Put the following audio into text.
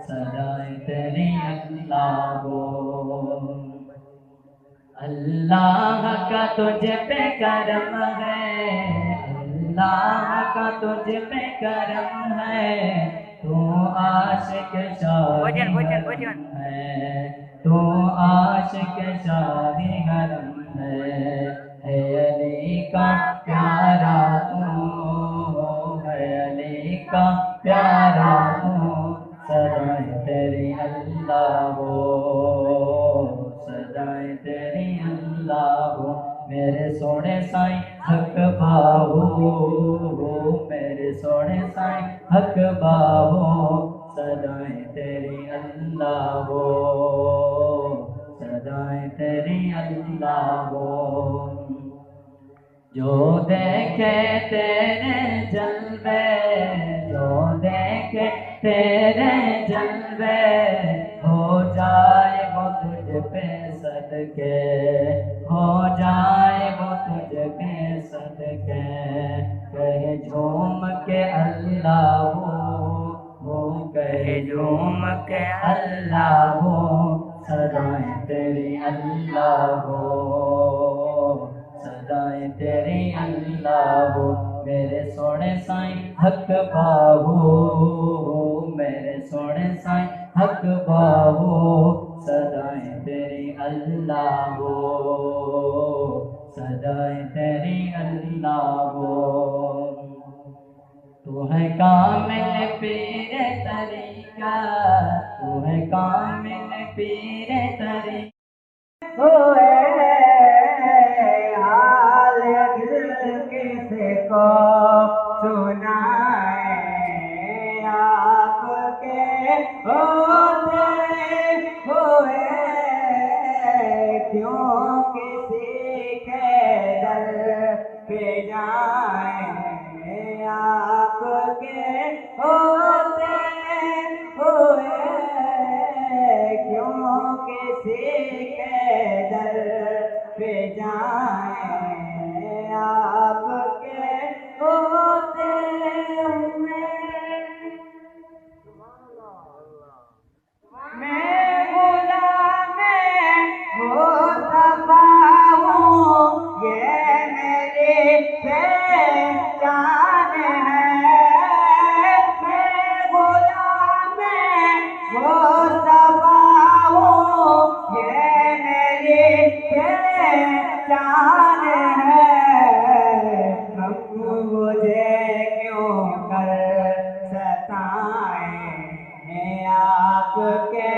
सदाएं तेरी अल्लाह हो। अल्लाह का तुझ पे करम है, अल्लाह का तुझ पे करम है, तू आशिक शाही हरम है, तू आशिक शाही हरम है अली का प्यारा तू, है अली का प्यारा तू, सदाएं तेरी अल्लाह हो, सदाएं तेरी अल्लाह हो। मेरे सोने साईं हक बाबू, मेरे सोने साईं हक बाबू, सदाएं तेरी अल्लाह हो, सदाएं तेरी अल्लाह हो। जो देखे तेरे जलवे, जो देखे तेरे जलवे, हो जाए वो तुझ पे सदके, हो जाए वो तुझ पे सदके। कहे झूम के अल्लाह वो कहे झूम के अल्लाह हो, सदाएं तेरी अल्लाह हो, सदाएं तेरी अल्लाह हो। मेरे सोने साईं हक बाबू, मेरे सोने साईं हक बाबू, सदाएं तेरी अल्लाह हो, सदाएं तेरी अल्लाह हो। तू है कामिल पीर तरीका, तू है कामिल पीर तरीका, हाल दिल किसको सुनाए, आपके होते हुए क्यों किसी के दर पे जाए, आपके होते हुए क्यों किसी के दर पे जाए, आपके होते हुए मैं गुलाम मुस्तफा हूँ, ये मेरी पहचान है। मैं गुलाम मुस्तफा हूँ, ये मेरी पहचान है। हम मुझे क्यों कर सताएं, आपके